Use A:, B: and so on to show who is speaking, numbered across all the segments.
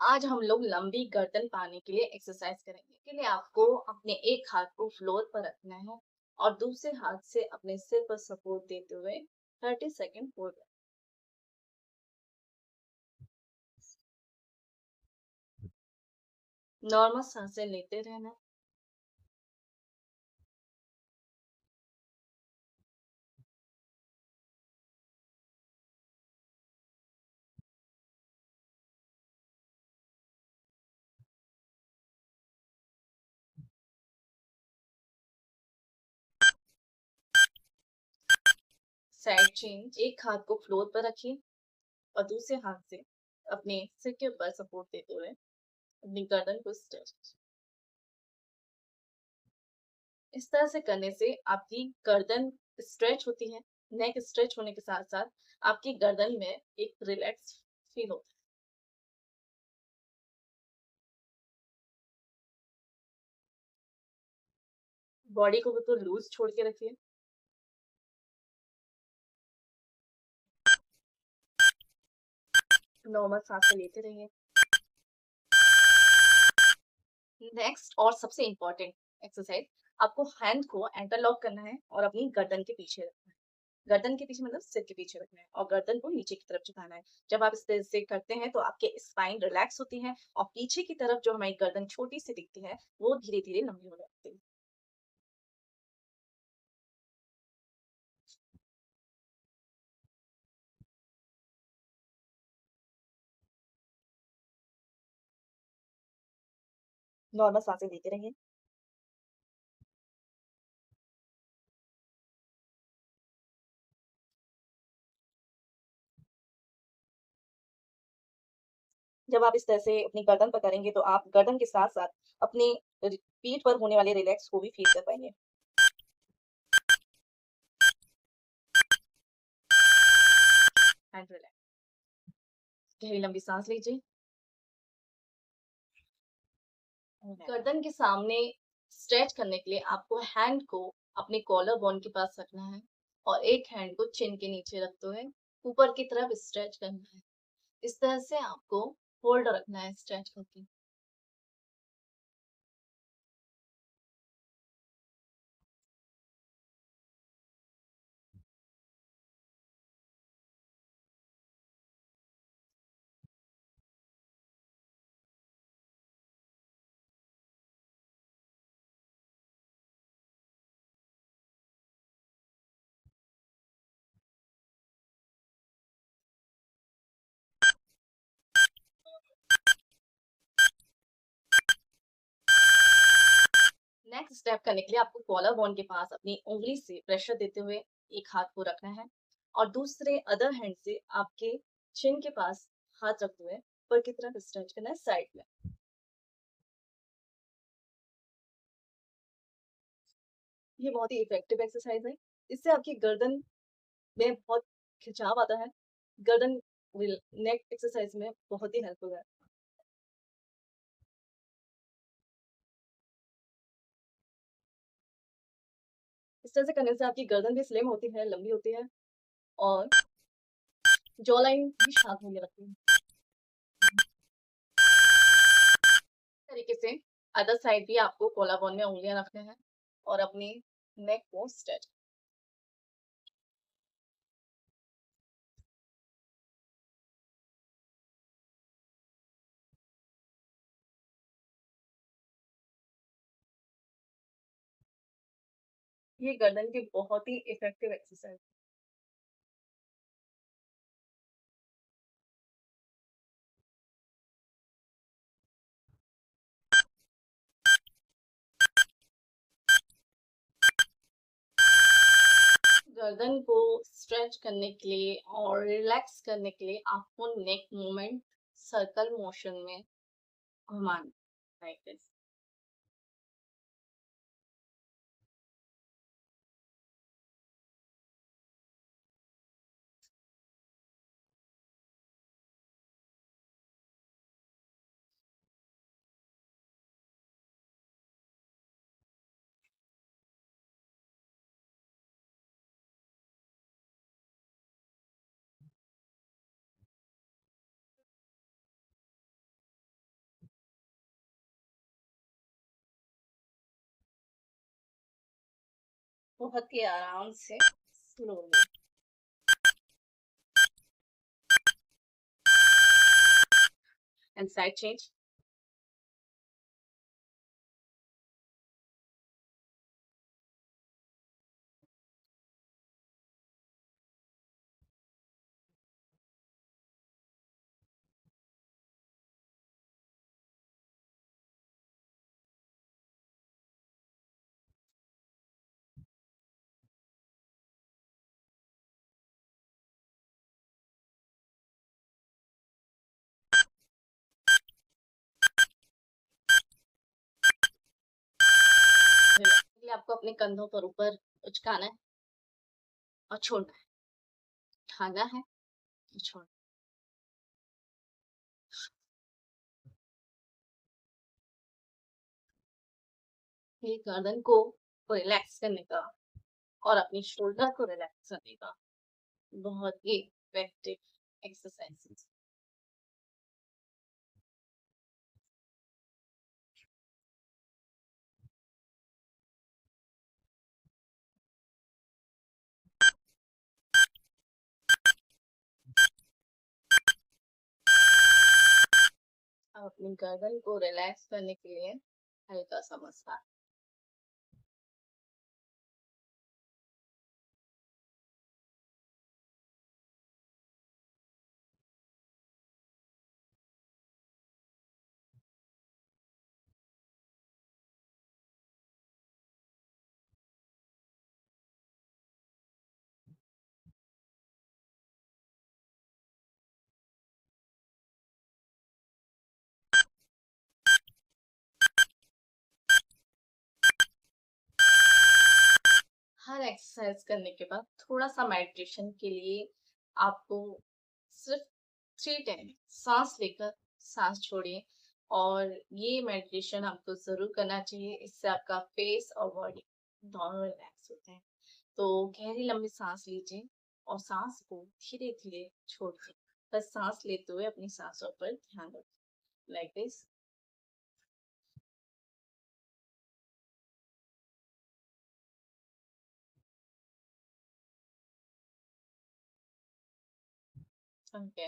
A: आज हम लोग लंबी गर्दन पाने के लिए एक्सरसाइज करेंगे। के लिए आपको अपने एक हाथ को फ्लोर पर रखना है और दूसरे हाथ से अपने सिर पर सपोर्ट देते हुए 30 सेकेंड होल्ड करना है। नॉर्मल सांसें लेते रहना। साइड चेंज, एक हाथ को फ्लोर पर रखिए और दूसरे हाथ से अपने सिर के ऊपर सपोर्ट देते हुए अपनी गर्दन को स्ट्रेच। इस तरह से करने से आपकी गर्दन स्ट्रेच होती है। नेक स्ट्रेच होने के साथ साथ आपकी गर्दन में एक रिलैक्स फील होता है। बॉडी को बिल्कुल लूज छोड़ के रखिए। नॉर्मल सांसें लेते रहिए। नेक्स्ट और सबसे इम्पोर्टेंट एक्सरसाइज, आपको हैंड को इंटरलॉक करना है और अपनी गर्दन के पीछे रखना है। गर्दन के पीछे मतलब सिर के पीछे रखना है और गर्दन को नीचे की तरफ झुकाना है। जब आप इस तरह से करते हैं तो आपके स्पाइन रिलैक्स होती है और पीछे की तरफ जो हमारी गर्दन छोटी सी दिखती है वो धीरे धीरे लंबी हो जाती है। नॉर्मल सांसें लेते रहिए। जब आप इस तरह से अपनी गर्दन पर करेंगे तो आप गर्दन के साथ साथ अपने पीठ पर होने वाले रिलैक्स को भी फील कर पाएंगे। And relax. गहरी लंबी सांस लीजिए। गर्दन के सामने स्ट्रेच करने के लिए आपको हैंड को अपने कॉलर बोन के पास रखना है और एक हैंड को चिन के नीचे रखते हुए ऊपर की तरफ स्ट्रेच करना है। इस तरह से आपको होल्ड रखना है स्ट्रेच करके। नेक्स्ट स्टेप करने के लिए आपको कॉलर बोन के पास अपनी उंगली से प्रेशर देते हुए एक हाथ को रखना है और दूसरे अदर हैंड से आपके चिन के पास हाथ रखते हुए ऊपर की तरफ स्ट्रेच करना है साइड में। ये बहुत ही इफेक्टिव एक्सरसाइज है। इससे आपकी गर्दन में बहुत खिंचाव आता है। गर्दन नेक एक्सरसाइज में बहुत ही हेल्पफुल है। इस तरह से करने से आपकी गर्दन भी स्लिम होती है, लंबी होती है और जॉ लाइन भी शार्प होने लगती है। इस तरीके से अदर साइड भी आपको कोला बोन में उंगलियां रखना है और अपनी नेक को स्ट्रेच। ये गर्दन की बहुत ही इफेक्टिव एक्सरसाइज। गर्दन को स्ट्रेच करने के लिए और रिलैक्स करने के लिए आपको नेक मूवमेंट सर्कल मोशन में घुमाना, लाइक दिस। बहुत ही आराम से स्लोली एंड साइड चेंज। आपको अपने कंधों पर ऊपर उचकाना है और छोड़ना है, उठाना है और छोड़ना है। ये गर्दन को रिलैक्स करने का और अपनी शोल्डर को रिलैक्स करने का बहुत ही इफेक्टिव एक्सरसाइज। अब अपनी गर्दन को रिलैक्स करने के लिए हल्का सा मसाज। हर एक्सरसाइज करने के बाद थोड़ा सा मेडिटेशन के लिए आपको सिर्फ 3 टाइम सांस लेकर सांस छोड़िए, और ये मेडिटेशन आपको जरूर करना चाहिए। इससे आपका फेस और बॉडी दोनों रिलैक्स होते हैं। तो गहरी लंबी सांस लीजिए और सांस को धीरे धीरे छोड़िए। बस सांस लेते हुए अपनी सांसों पर ध्यान रखिए, like this. Okay.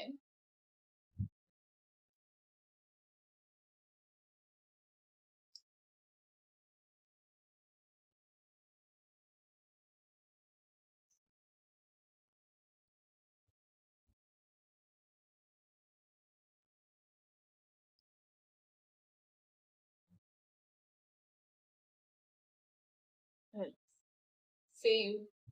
A: See you.